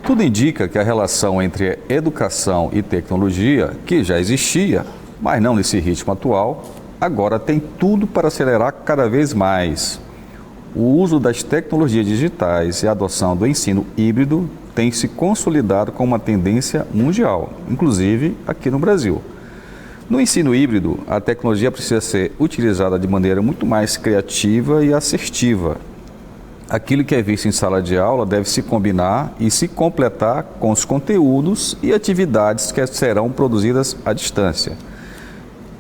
Tudo indica que a relação entre educação e tecnologia, que já existia, mas não nesse ritmo atual, agora tem tudo para acelerar cada vez mais. O uso das tecnologias digitais e a adoção do ensino híbrido tem se consolidado como uma tendência mundial, inclusive aqui no Brasil. No ensino híbrido, a tecnologia precisa ser utilizada de maneira muito mais criativa e assertiva. Aquilo que é visto em sala de aula deve se combinar e se completar com os conteúdos e atividades que serão produzidas à distância.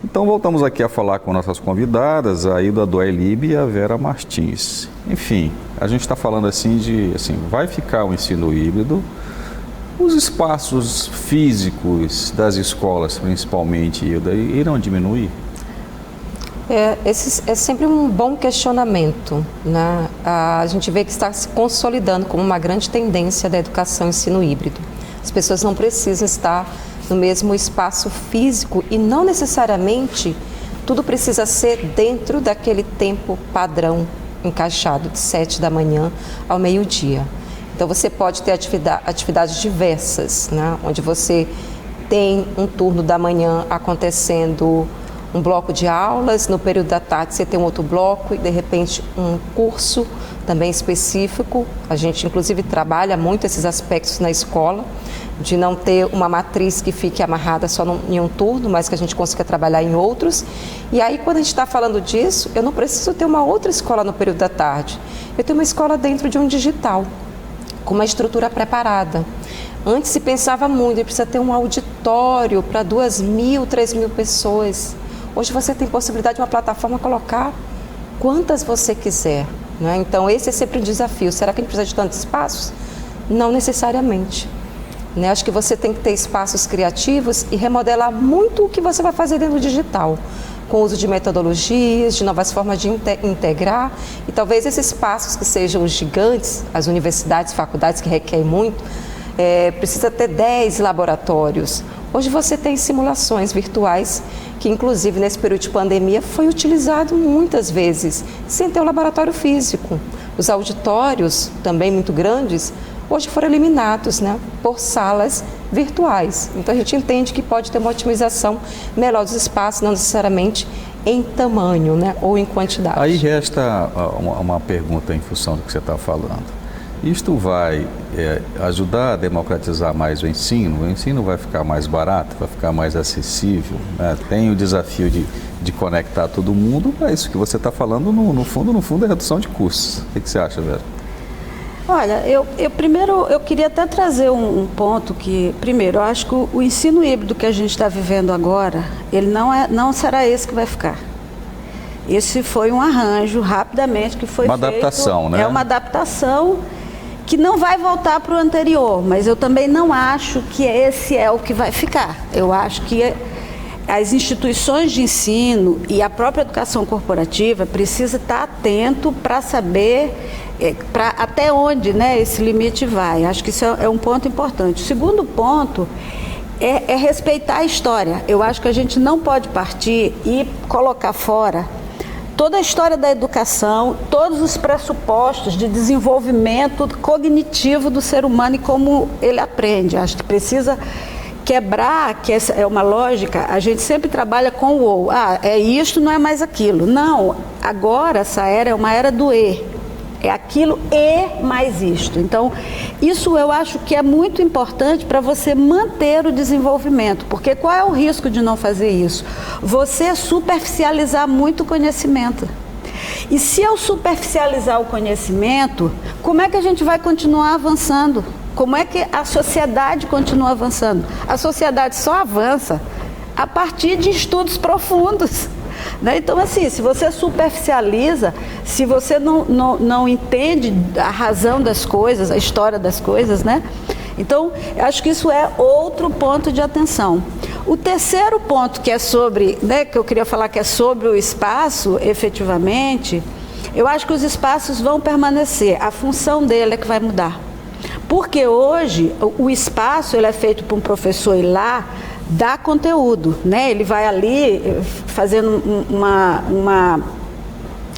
Então voltamos aqui a falar com nossas convidadas, a Hilda Doelib e a Vera Martins. Enfim, a gente está falando vai ficar o ensino híbrido, os espaços físicos das escolas, principalmente, Hilda, irão diminuir? Esse é sempre um bom questionamento, né? A gente vê que está se consolidando como uma grande tendência da educação e ensino híbrido. As pessoas não precisam estar no mesmo espaço físico e não necessariamente tudo precisa ser dentro daquele tempo padrão encaixado de 7 da manhã ao meio-dia. Então você pode ter atividades diversas, né? Onde você tem um turno da manhã acontecendo um bloco de aulas, no período da tarde você tem um outro bloco e de repente um curso também específico. A gente inclusive trabalha muito esses aspectos na escola, de não ter uma matriz que fique amarrada só em um turno, mas que a gente consiga trabalhar em outros. E aí quando a gente está falando disso, eu não preciso ter uma outra escola no período da tarde, eu tenho uma escola dentro de um digital, com uma estrutura preparada. Antes se pensava muito, precisa ter um auditório para 2.000, 3.000 pessoas. Hoje você tem possibilidade de uma plataforma colocar quantas você quiser, né? Então esse é sempre um desafio. Será que a gente precisa de tantos espaços? Não necessariamente, né? Acho que você tem que ter espaços criativos e remodelar muito o que você vai fazer dentro do digital, com o uso de metodologias, de novas formas de integrar, e talvez esses espaços que sejam os gigantes, as universidades, faculdades que requerem muito, precisa ter 10 laboratórios. Hoje você tem simulações virtuais, que inclusive nesse período de pandemia foi utilizado muitas vezes, sem ter um laboratório físico. Os auditórios, também muito grandes, hoje foram eliminados, né, por salas virtuais. Então a gente entende que pode ter uma otimização melhor dos espaços, não necessariamente em tamanho, né, ou em quantidade. Aí resta uma pergunta em função do que você está falando. Isto vai ajudar a democratizar mais o ensino? O ensino vai ficar mais barato, vai ficar mais acessível, né? Tem o desafio de conectar todo mundo, mas isso que você está falando, no fundo, é redução de custos. O que você acha, Vera? Olha, eu primeiro queria até trazer um ponto que, primeiro, eu acho que o ensino híbrido que a gente está vivendo agora, ele não será esse que vai ficar. Esse foi um arranjo, rapidamente, que foi feito. Uma adaptação, né? É uma adaptação que não vai voltar para o anterior, mas eu também não acho que esse é o que vai ficar. Eu acho que as instituições de ensino e a própria educação corporativa precisa estar atento para saber até onde, né, esse limite vai. Acho que isso é um ponto importante. O segundo ponto é respeitar a história. Eu acho que a gente não pode partir e colocar fora toda a história da educação, todos os pressupostos de desenvolvimento cognitivo do ser humano e como ele aprende. Acho que precisa quebrar, que essa é uma lógica, a gente sempre trabalha com o ou. É isto, não é mais aquilo. Não, agora essa era é uma era do e. É aquilo e mais isto. Então, isso eu acho que é muito importante para você manter o desenvolvimento. Porque qual é o risco de não fazer isso? Você superficializar muito o conhecimento. E se eu superficializar o conhecimento, como é que a gente vai continuar avançando? Como é que a sociedade continua avançando? A sociedade só avança a partir de estudos profundos. Né? Então, assim, se você superficializa, se você não entende a razão das coisas, a história das coisas, né? Então, eu acho que isso é outro ponto de atenção. O terceiro ponto que é sobre, né, que eu queria falar que é sobre o espaço, efetivamente, eu acho que os espaços vão permanecer, a função dele é que vai mudar. Porque hoje, o espaço ele é feito para um professor ir lá, dar conteúdo, né? Ele vai ali, fazendo uma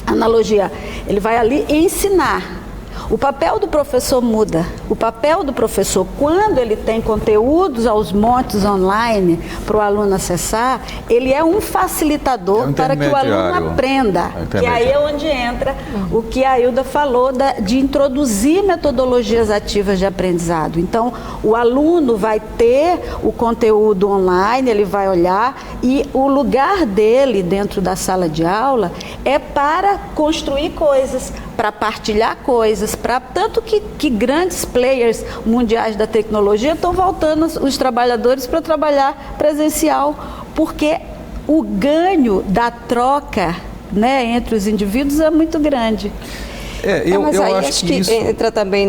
analogia, ele vai ali ensinar. O papel do professor muda, O papel do professor, quando ele tem conteúdos aos montes online para o aluno acessar, ele é um facilitador para que o aluno aprenda. Que aí é onde entra o que a Hilda falou de introduzir metodologias ativas de aprendizado. Então, o aluno vai ter o conteúdo online, ele vai olhar, e o lugar dele dentro da sala de aula é para construir coisas, para partilhar coisas, tanto que grandes players mundiais da tecnologia estão voltando os trabalhadores para trabalhar presencial, porque o ganho da troca, né, entre os indivíduos é muito grande. Mas aí acho que isso entra também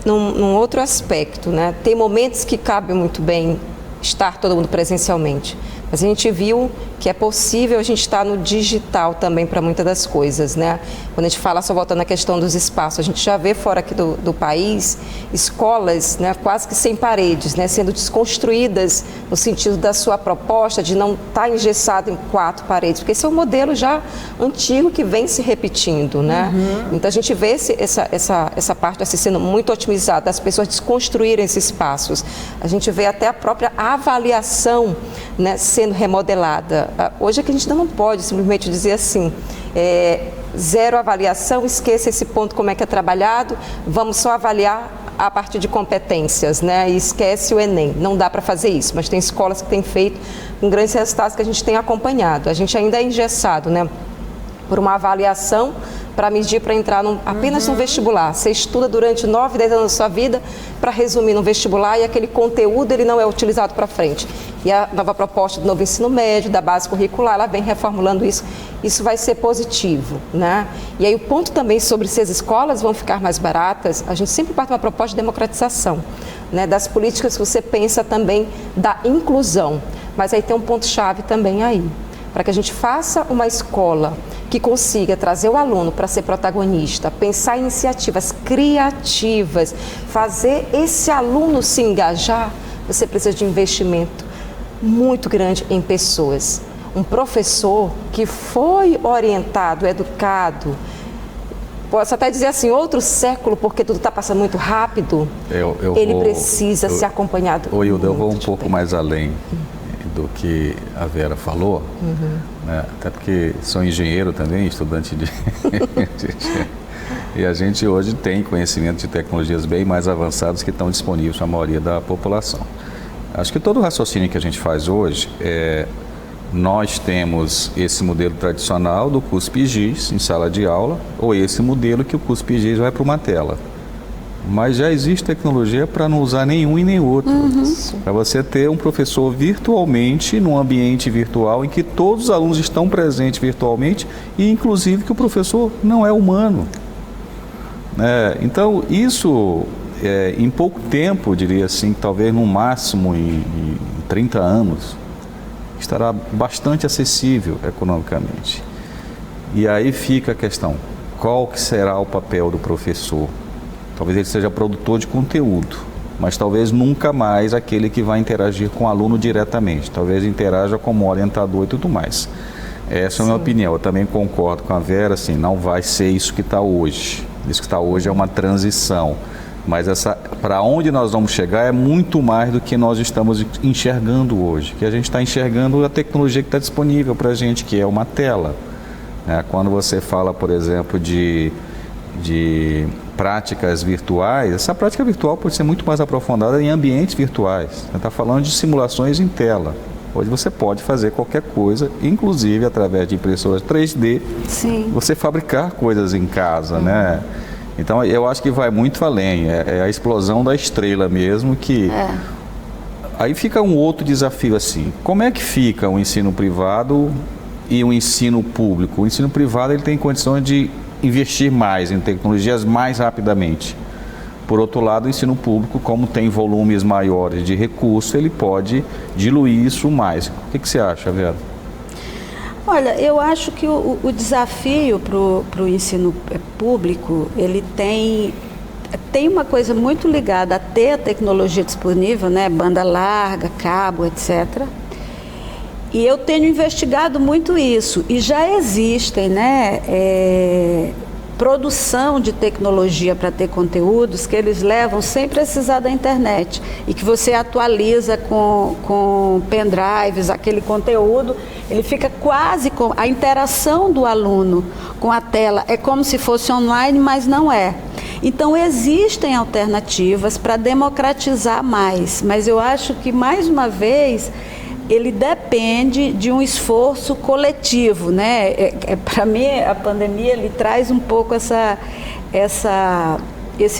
num outro aspecto, né? Tem momentos que cabe muito bem estar todo mundo presencialmente, mas a gente viu que é possível a gente estar no digital também para muitas das coisas, né? Quando a gente fala, só voltando à questão dos espaços, a gente já vê fora aqui do país escolas, né, quase que sem paredes, né, sendo desconstruídas no sentido da sua proposta de não estar engessado em 4 paredes, porque esse é um modelo já antigo que vem se repetindo, né? Então a gente vê essa parte assim, sendo muito otimizada, as pessoas desconstruírem esses espaços. A gente vê até a própria avaliação, né, sendo remodelada. Hoje é que a gente não pode simplesmente dizer assim, zero avaliação, esqueça esse ponto como é que é trabalhado, vamos só avaliar a partir de competências, né? E esquece o Enem. Não dá para fazer isso, mas tem escolas que têm feito com grandes resultados que a gente tem acompanhado. A gente ainda é engessado, né, por uma avaliação para medir, para entrar apenas no vestibular. Você estuda durante 9, 10 anos da sua vida para resumir no vestibular e aquele conteúdo ele não é utilizado para frente. E a nova proposta do novo ensino médio, da base curricular, ela vem reformulando isso. Isso vai ser positivo, né? E aí o ponto também sobre se as escolas vão ficar mais baratas, a gente sempre parte de uma proposta de democratização, né? Das políticas que você pensa também da inclusão. Mas aí tem um ponto-chave também aí, para que a gente faça uma escola que consiga trazer o aluno para ser protagonista, pensar em iniciativas criativas, fazer esse aluno se engajar, você precisa de investimento muito grande em pessoas. Um professor que foi orientado, educado, posso até dizer assim, outro século, porque tudo está passando muito rápido, ele precisa ser acompanhado. Hilda, eu vou um pouco mais além do que a Vera falou, né? Até porque sou engenheiro também, estudante de e a gente hoje tem conhecimento de tecnologias bem mais avançadas que estão disponíveis para a maioria da população. Acho que todo o raciocínio que a gente faz hoje nós temos esse modelo tradicional do CUSP-GIS em sala de aula, ou esse modelo que o CUSP-GIS vai para uma tela. Mas já existe tecnologia para não usar nenhum e nem outro. Para você ter um professor virtualmente, num ambiente virtual, em que todos os alunos estão presentes virtualmente e, inclusive, que o professor não é humano. Então, isso, em pouco tempo, diria assim, talvez no máximo em 30 anos, estará bastante acessível economicamente. E aí fica a questão, qual que será o papel do professor? Talvez ele seja produtor de conteúdo, mas talvez nunca mais aquele que vai interagir com o aluno diretamente. Talvez interaja como orientador e tudo mais. Essa é a minha opinião. Eu também concordo com a Vera, assim, não vai ser isso que está hoje. Isso que está hoje é uma transição. Mas para onde nós vamos chegar é muito mais do que nós estamos enxergando hoje. Que a gente está enxergando a tecnologia que está disponível para a gente, que é uma tela. Quando você fala, por exemplo, de práticas virtuais, essa prática virtual pode ser muito mais aprofundada em ambientes virtuais. Você está falando de simulações em tela. Hoje você pode fazer qualquer coisa, inclusive através de impressoras 3D, você fabricar coisas em casa, né? Então eu acho que vai muito além, é a explosão da estrela mesmo que... Aí fica um outro desafio assim, como é que fica o ensino privado e o ensino público? O ensino privado ele tem condições de investir mais em tecnologias mais rapidamente. Por outro lado, o ensino público, como tem volumes maiores de recursos, ele pode diluir isso mais. O que você acha, Vera? Olha, eu acho que o desafio para o ensino público, ele tem uma coisa muito ligada a ter a tecnologia disponível, né? Banda larga, cabo, etc. E eu tenho investigado muito isso. E já existem, né, produção de tecnologia para ter conteúdos que eles levam sem precisar da internet e que você atualiza com pendrives, aquele conteúdo, ele fica quase com a interação do aluno com a tela, é como se fosse online, mas não é. Então, existem alternativas para democratizar mais, mas eu acho que, mais uma vez, ele depende de um esforço coletivo, né? Para mim, a pandemia ele traz um pouco esse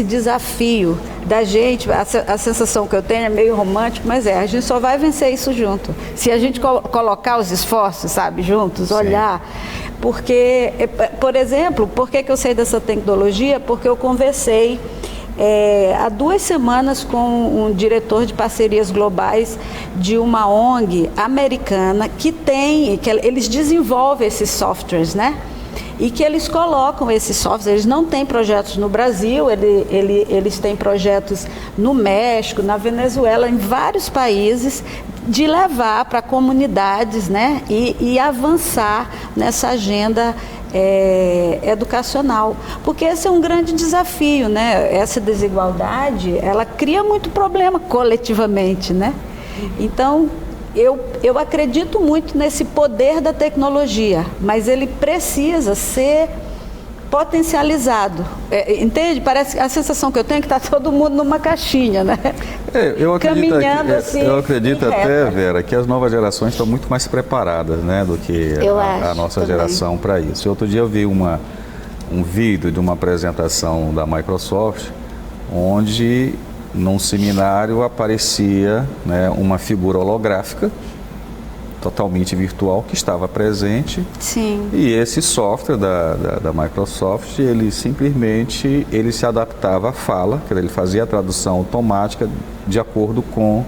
desafio da gente. A sensação que eu tenho é meio romântico, mas a gente só vai vencer isso junto. Se a gente colocar os esforços, sabe, juntos, olhar. Porque, por exemplo, por que eu sei dessa tecnologia? Porque eu conversei há 2 semanas com um diretor de parcerias globais de uma ONG americana que eles desenvolvem esses softwares, né? E que eles colocam esses softwares, eles não têm projetos no Brasil, eles têm projetos no México, na Venezuela, em vários países, de levar para comunidades, né, e avançar nessa agenda educacional. Porque esse é um grande desafio, né? Essa desigualdade, ela cria muito problema coletivamente, né? Então, eu acredito muito nesse poder da tecnologia, mas ele precisa ser potencializado. Entende? Parece a sensação que eu tenho é que está todo mundo numa caixinha, né? Eu acredito, caminhando assim. Eu acredito até, Vera, que as novas gerações estão muito mais preparadas, né, do que a nossa também. Geração para isso. Outro dia eu vi um vídeo de uma apresentação da Microsoft, onde num seminário aparecia, né, uma figura holográfica totalmente virtual que estava presente. Sim. E esse software da Microsoft, ele simplesmente se adaptava à fala, que ele fazia a tradução automática de acordo com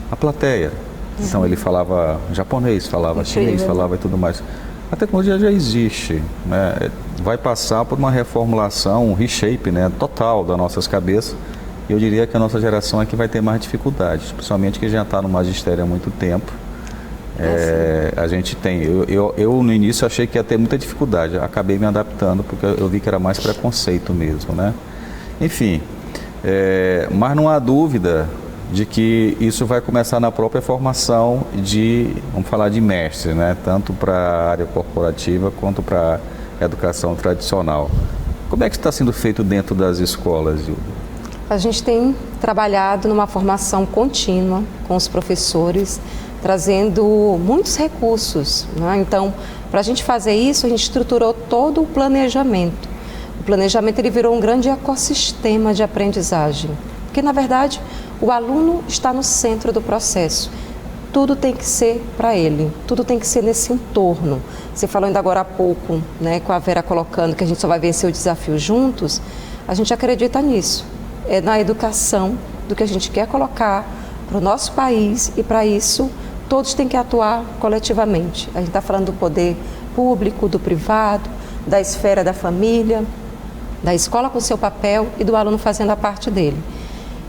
a plateia. Então ele falava japonês, falava chinês, falava e tudo mais. A tecnologia já existe, né? Vai passar por uma reformulação, um reshape, né, total das nossas cabeças. Eu diria que a nossa geração é que vai ter mais dificuldades, principalmente que já está no magistério há muito tempo. A gente tem, eu no início achei que ia ter muita dificuldade, acabei me adaptando porque eu vi que era mais preconceito mesmo, né? Enfim, mas não há dúvida de que isso vai começar na própria formação vamos falar de mestres, né? Tanto para a área corporativa quanto para a educação tradicional. Como é que está sendo feito dentro das escolas, Hilda? A gente tem trabalhado numa formação contínua com os professores, trazendo muitos recursos, né? Então, para a gente fazer isso, a gente estruturou todo o planejamento. O planejamento ele virou um grande ecossistema de aprendizagem, porque, na verdade, o aluno está no centro do processo. Tudo tem que ser para ele, tudo tem que ser nesse entorno. Você falou ainda agora há pouco, né, com a Vera colocando que a gente só vai vencer o desafio juntos, a gente acredita nisso. É na educação do que a gente quer colocar para o nosso país e, para isso, todos têm que atuar coletivamente. A gente está falando do poder público, do privado, da esfera da família, da escola com seu papel e do aluno fazendo a parte dele.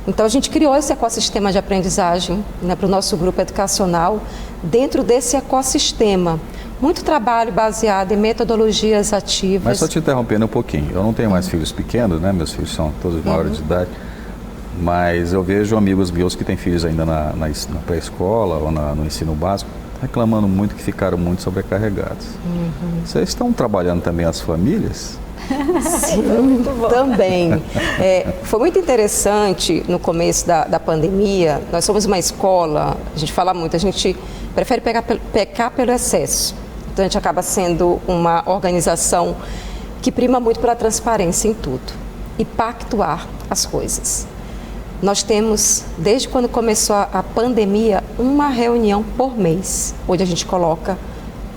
Então, a gente criou esse ecossistema de aprendizagem, né, para o nosso grupo educacional. Dentro desse ecossistema, muito trabalho baseado em metodologias ativas. Mas só te interrompendo um pouquinho, eu não tenho mais filhos pequenos, né? Meus filhos são todos maiores de idade. Mas eu vejo amigos meus que têm filhos ainda na pré-escola ou no ensino básico, reclamando muito que ficaram muito sobrecarregados. Vocês estão trabalhando também as famílias? Sim, também. Foi muito interessante no começo da pandemia. Nós somos uma escola, a gente fala muito, a gente prefere pecar pelo excesso. Então a gente acaba sendo uma organização que prima muito pela transparência em tudo e pactuar as coisas. Nós temos, desde quando começou a pandemia, uma reunião por mês, onde a gente coloca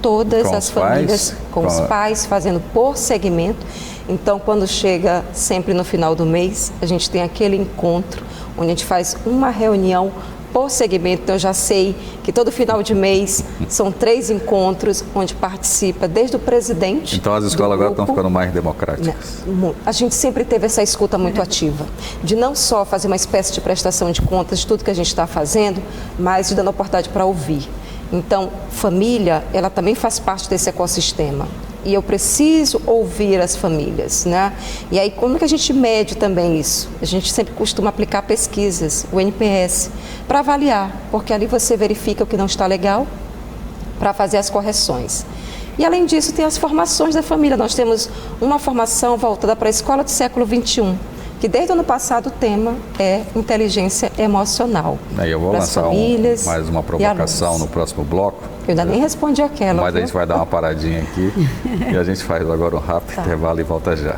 todas as famílias, com os pais, fazendo por segmento. Então, quando chega sempre no final do mês, a gente tem aquele encontro, onde a gente faz uma reunião por segmento. Então, eu já sei que todo final de mês são 3 encontros, onde participa desde o presidente. Então, as escolas agora estão ficando mais democráticas. A gente sempre teve essa escuta muito ativa, de não só fazer uma espécie de prestação de contas de tudo que a gente está fazendo, mas de dando oportunidade para ouvir. Então, família, ela também faz parte desse ecossistema. e eu preciso ouvir as famílias, né? E aí, como que a gente mede também isso? A gente sempre costuma aplicar pesquisas, o NPS, para avaliar, porque ali você verifica o que não está legal para fazer as correções. E além disso, tem as formações da família. Nós temos uma formação voltada para a escola do século XXI, que desde o ano passado o tema é inteligência emocional. Aí eu vou lançar mais uma provocação no próximo bloco. Eu ainda nem respondi aquela. Mas a gente vai dar uma paradinha aqui e a gente faz agora um rápido intervalo e volta já.